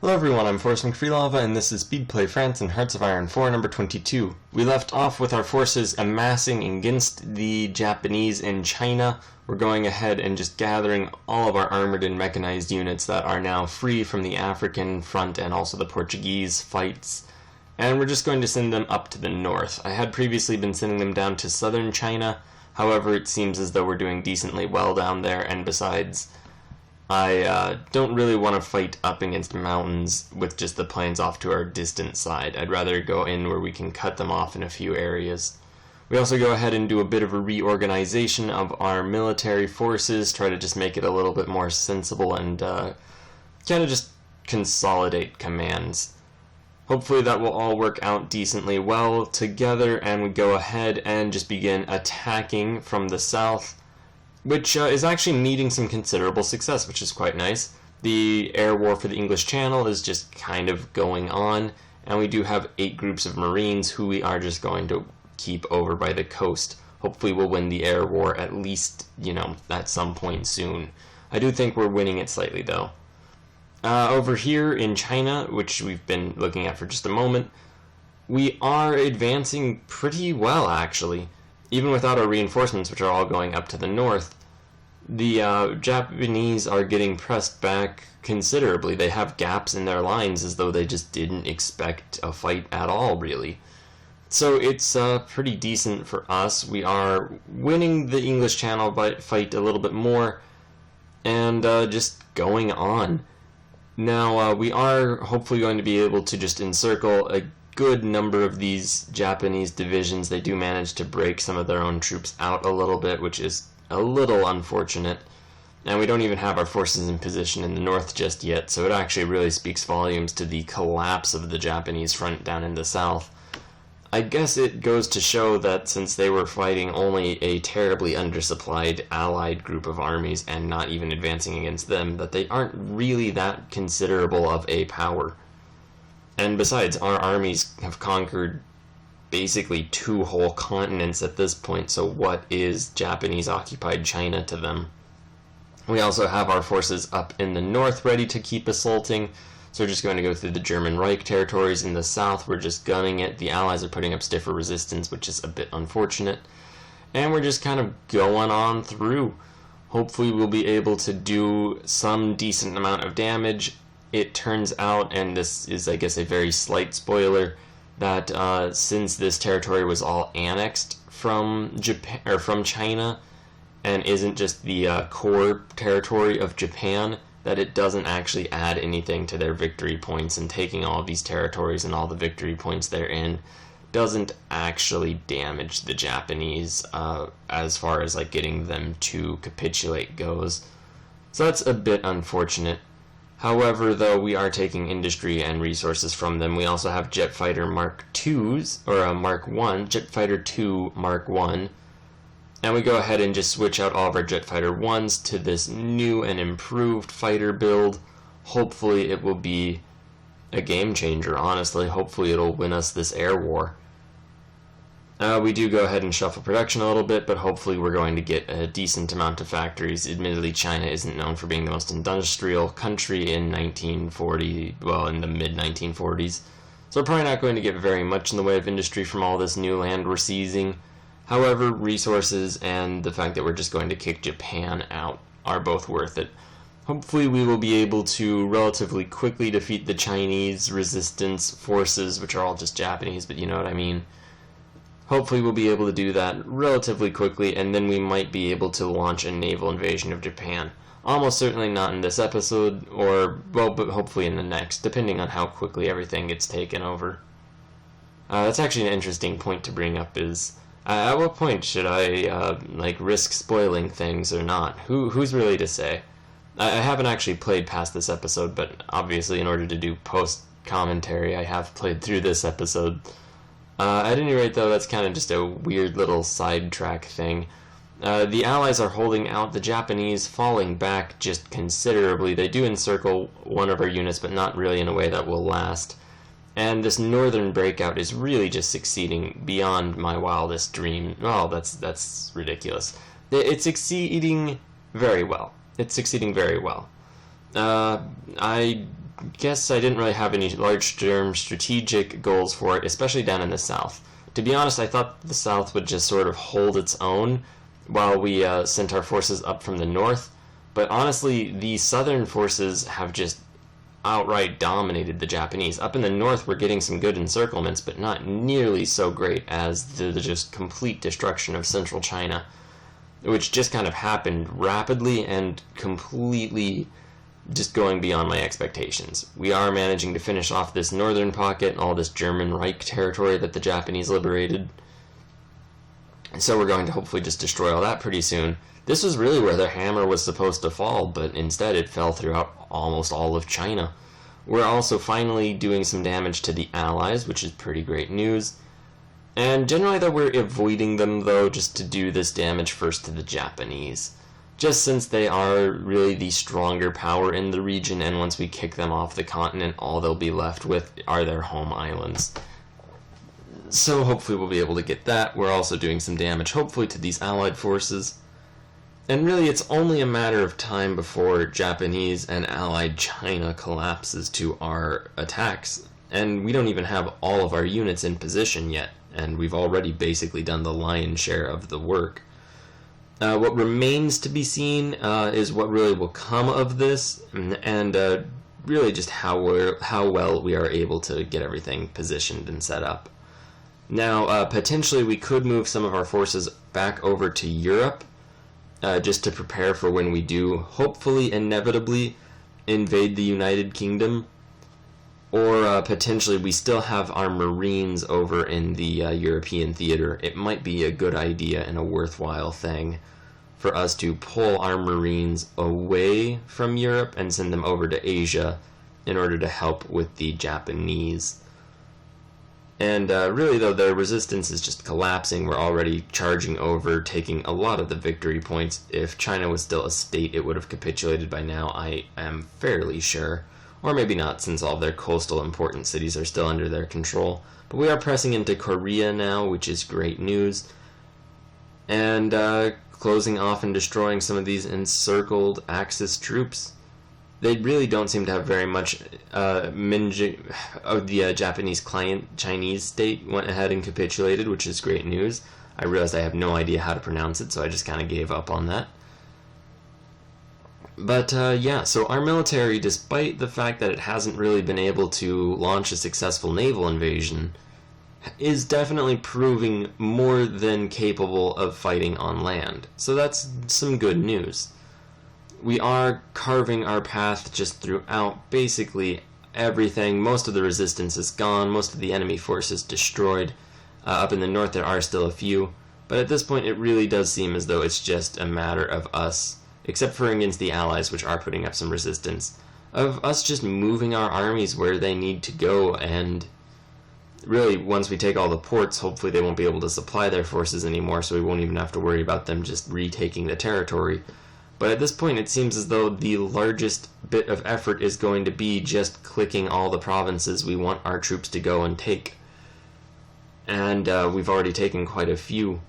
Hello everyone, I'm Forrest McFreelava, and this is Speedplay France and Hearts of Iron 4, number 22. We left off with our forces amassing against the Japanese in China. We're going ahead and just gathering all of our armored and mechanized units that are now free from the African front and also the Portuguese fights. And we're just going to send them up to the north. I had previously been sending them down to southern China, however it seems as though we're doing decently well down there, and besides, I don't really want to fight up against mountains with just the plains off to our distant side. I'd rather go in where we can cut them off in a few areas. We also go ahead and do a bit of a reorganization of our military forces, try to just make it a little bit more sensible and kind of just consolidate commands. Hopefully that will all work out decently well together, and we go ahead and just begin attacking from the south, which is actually meeting some considerable success, which is quite nice. The air war for the English Channel is just kind of going on, and we do have 8 groups of Marines who we are just going to keep over by the coast. Hopefully we'll win the air war at least, at some point soon. I do think we're winning it slightly, though. Over here in China, which we've been looking at for just a moment, we are advancing pretty well, actually. Even without our reinforcements, which are all going up to the north, the Japanese are getting pressed back considerably. They have gaps in their lines as though they just didn't expect a fight at all, really. So it's pretty decent for us. We are winning the English Channel fight a little bit more, and just going on. Now, we are hopefully going to be able to just encircle a good number of these Japanese divisions. They do manage to break some of their own troops out a little bit, which is a little unfortunate. And we don't even have our forces in position in the north just yet, so it actually really speaks volumes to the collapse of the Japanese front down in the south. I guess it goes to show that since they were fighting only a terribly undersupplied allied group of armies and not even advancing against them, that they aren't really that considerable of a power. And besides, our armies have conquered basically 2 whole continents at this point, so what is Japanese-occupied China to them? We also have our forces up in the north ready to keep assaulting, so we're just going to go through the German Reich territories. In the south, we're just gunning it. The Allies are putting up stiffer resistance, which is a bit unfortunate. And we're just kind of going on through. Hopefully we'll be able to do some decent amount of damage. It turns out, and this is, I guess, a very slight spoiler, that since this territory was all annexed from Japan or from China, and isn't just the core territory of Japan, that it doesn't actually add anything to their victory points, and taking all of these territories and all the victory points therein doesn't actually damage the Japanese as far as like getting them to capitulate goes. So that's a bit unfortunate. However, though, we are taking industry and resources from them. We also have jet fighter Mark IIs, or Mark 1, jet fighter 2 Mark 1. And we go ahead and just switch out all of our jet fighter 1s to this new and improved fighter build. Hopefully it will be a game changer, honestly. Hopefully it'll win us this air war. We do go ahead and shuffle production a little bit, but hopefully we're going to get a decent amount of factories. Admittedly, China isn't known for being the most industrial country in 1940, well, in the mid-1940s. So we're probably not going to get very much in the way of industry from all this new land we're seizing. However, resources and the fact that we're just going to kick Japan out are both worth it. Hopefully we will be able to relatively quickly defeat the Chinese resistance forces, which are all just Japanese, but you know what I mean. Hopefully we'll be able to do that relatively quickly, and then we might be able to launch a naval invasion of Japan. Almost certainly not in this episode, or, well, but hopefully in the next, depending on how quickly everything gets taken over. That's actually an interesting point to bring up is, at what point should I, risk spoiling things or not? Who's really to say? I haven't actually played past this episode, but obviously in order to do post-commentary, I have played through this episode. At any rate, though, that's kind of just a weird little sidetrack thing. The Allies are holding out, the Japanese falling back just considerably. They do encircle one of our units, but not really in a way that will last. And this northern breakout is really just succeeding beyond my wildest dream. Oh, that's ridiculous. It's succeeding very well. It's succeeding very well. I guess I didn't really have any large-term strategic goals for it, especially down in the south. To be honest, I thought the south would just sort of hold its own while we sent our forces up from the north, but honestly, the southern forces have just outright dominated the Japanese. Up in the north, we're getting some good encirclements, but not nearly so great as the just complete destruction of central China, which just kind of happened rapidly and completely just going beyond my expectations. We are managing to finish off this northern pocket, all this German Reich territory that the Japanese liberated. So we're going to hopefully just destroy all that pretty soon. This was really where their hammer was supposed to fall, but instead it fell throughout almost all of China. We're also finally doing some damage to the Allies, which is pretty great news. And generally though, we're avoiding them though, just to do this damage first to the Japanese. Just since they are really the stronger power in the region, and once we kick them off the continent, all they'll be left with are their home islands. So hopefully we'll be able to get that. We're also doing some damage, hopefully, to these allied forces. And really, it's only a matter of time before Japanese and allied China collapses to our attacks. And we don't even have all of our units in position yet, and we've already basically done the lion's share of the work. What remains to be seen is what really will come of this, and really just how well we are able to get everything positioned and set up. Now, potentially we could move some of our forces back over to Europe, just to prepare for when we do, hopefully, inevitably, invade the United Kingdom. Or potentially we still have our Marines over in the European theater. It might be a good idea and a worthwhile thing for us to pull our Marines away from Europe and send them over to Asia in order to help with the Japanese. And really though, their resistance is just collapsing. We're already charging over, taking a lot of the victory points. If China was still a state, it would have capitulated by now, I am fairly sure. Or maybe not, since all of their coastal important cities are still under their control. But we are pressing into Korea now, which is great news. And closing off and destroying some of these encircled Axis troops. They really don't seem to have very much. The Japanese client Chinese state went ahead and capitulated, which is great news. I realized I have no idea how to pronounce it, so I just kind of gave up on that. But yeah, so our military, despite the fact that it hasn't really been able to launch a successful naval invasion, is definitely proving more than capable of fighting on land. So that's some good news. We are carving our path just throughout basically everything. Most of the resistance is gone, most of the enemy forces destroyed. Up in the north there are still a few, but at this point it really does seem as though it's just a matter of us, except for against the allies, which are putting up some resistance, of us just moving our armies where they need to go. And really, once we take all the ports, hopefully they won't be able to supply their forces anymore, so we won't even have to worry about them just retaking the territory. But at this point, it seems as though the largest bit of effort is going to be just clicking all the provinces we want our troops to go and take. And we've already taken quite a few.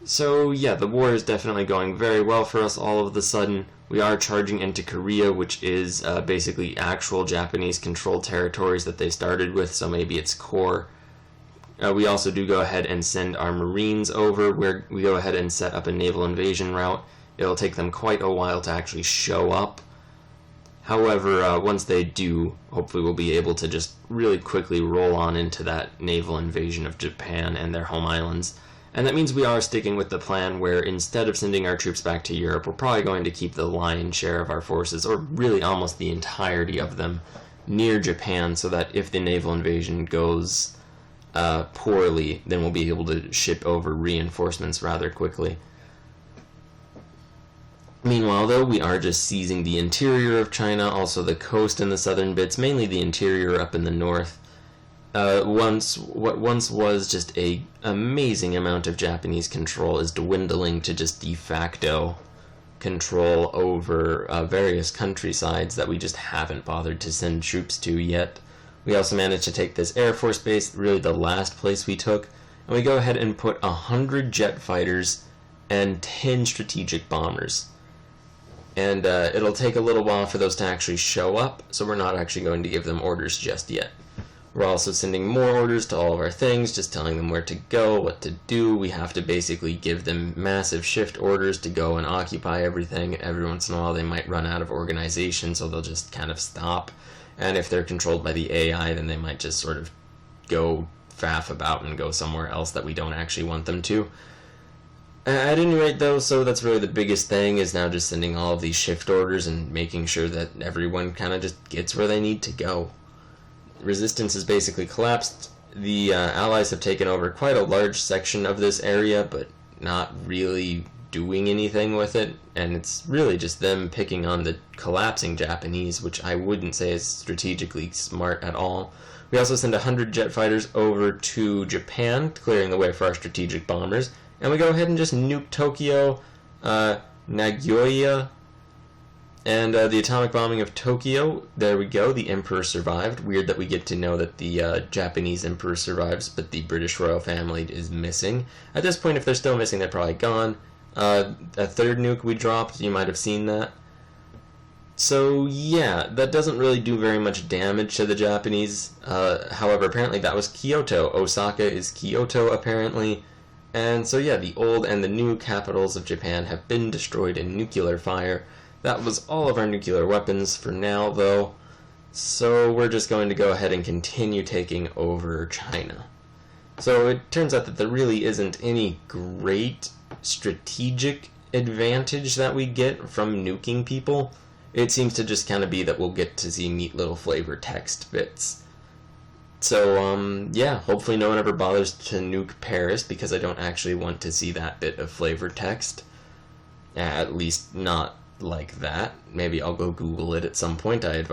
So yeah, the war is definitely going very well for us all of a sudden. We are charging into Korea, which is basically actual Japanese-controlled territories that they started with, so maybe it's core. We also do go ahead and send our Marines over, where we go ahead and set up a naval invasion route. It'll take them quite a while to actually show up. However, once they do, hopefully we'll be able to just really quickly roll on into that naval invasion of Japan and their home islands. And that means we are sticking with the plan where instead of sending our troops back to Europe, we're probably going to keep the lion's share of our forces, or really almost the entirety of them, near Japan, so that if the naval invasion goes poorly, then we'll be able to ship over reinforcements rather quickly. Meanwhile, though, we are just seizing the interior of China, also the coast and the southern bits, mainly the interior up in the north. What once was just a amazing amount of Japanese control is dwindling to just de facto control over various countrysides that we just haven't bothered to send troops to yet. We also managed to take this Air Force base, really the last place we took, and we go ahead and put 100 jet fighters and 10 strategic bombers. and it'll take a little while for those to actually show up, so we're not actually going to give them orders just yet. We're also sending more orders to all of our things, just telling them where to go, what to do. We have to basically give them massive shift orders to go and occupy everything. Every once in a while they might run out of organization, so they'll just kind of stop. And if they're controlled by the AI, then they might just sort of go faff about and go somewhere else that we don't actually want them to. At any rate, though, so that's really the biggest thing, is now just sending all of these shift orders and making sure that everyone kind of just gets where they need to go. Resistance has basically collapsed. The Allies have taken over quite a large section of this area, but not really doing anything with it, and it's really just them picking on the collapsing Japanese, which I wouldn't say is strategically smart at all. We also send 100 jet fighters over to Japan, clearing the way for our strategic bombers, and we go ahead and just nuke Tokyo, Nagoya, and the atomic bombing of Tokyo. There we go, the Emperor survived. Weird that we get to know that the Japanese Emperor survives, but the British royal family is missing. At this point, if they're still missing, they're probably gone. A third nuke we dropped, you might have seen that. So yeah, that doesn't really do very much damage to the Japanese. However, apparently that was Kyoto. Osaka is Kyoto, apparently. And so yeah, the old and the new capitals of Japan have been destroyed in nuclear fire. That was all of our nuclear weapons for now, though. So we're just going to go ahead and continue taking over China. So it turns out that there really isn't any great strategic advantage that we get from nuking people. It seems to just kind of be that we'll get to see neat little flavor text bits. So, yeah, hopefully no one ever bothers to nuke Paris, because I don't actually want to see that bit of flavor text. At least not like that. Maybe I'll go Google it at some point. I would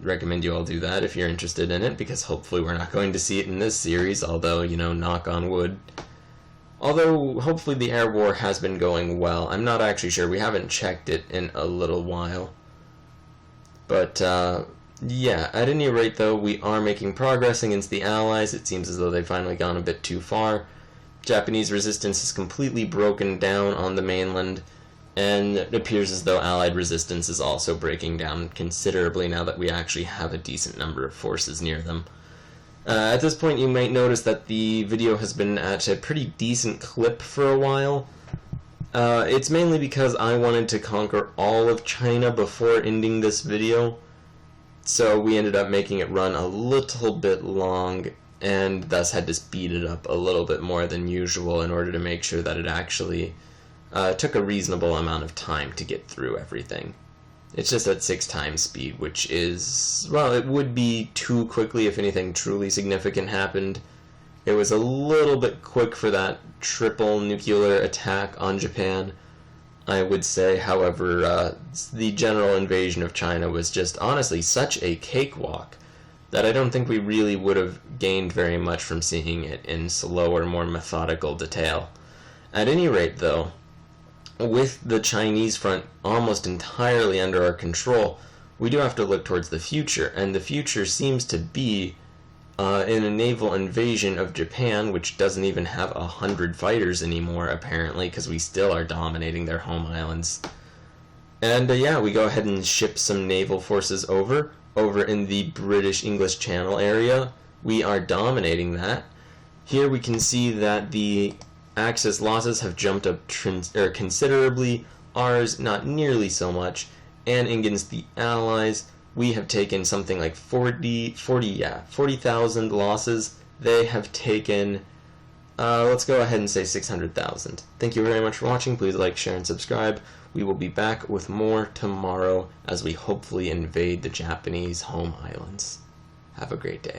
recommend you all do that if you're interested in it, because hopefully we're not going to see it in this series, although, you know, knock on wood. Although, hopefully the air war has been going well. I'm not actually sure. We haven't checked it in a little while. But, yeah, at any rate, though, we are making progress against the Allies. It seems as though they've finally gone a bit too far. Japanese resistance is completely broken down on the mainland, and it appears as though Allied resistance is also breaking down considerably now that we actually have a decent number of forces near them. At this point, you might notice that the video has been at a pretty decent clip for a while. It's mainly because I wanted to conquer all of China before ending this video, so we ended up making it run a little bit long, and thus had to speed it up a little bit more than usual in order to make sure that it actually took a reasonable amount of time to get through everything. It's just at 6 times speed, which is, well, it would be too quickly if anything truly significant happened. It was a little bit quick for that triple nuclear attack on Japan, I would say. However, the general invasion of China was just honestly such a cakewalk that I don't think we really would have gained very much from seeing it in slower, more methodical detail. At any rate, though, with the Chinese front almost entirely under our control, we do have to look towards the future, and the future seems to be in a naval invasion of Japan, which doesn't even have 100 fighters anymore, apparently, because we still are dominating their home islands. And yeah, we go ahead and ship some naval forces over in the British English Channel area. We are dominating that. Here we can see that the Axis losses have jumped up considerably, ours not nearly so much, and against the Allies we have taken something like 40,000 losses. They have taken, let's go ahead and say 600,000. Thank you very much for watching. Please like, share, and subscribe. We will be back with more tomorrow as we hopefully invade the Japanese home islands. Have a great day.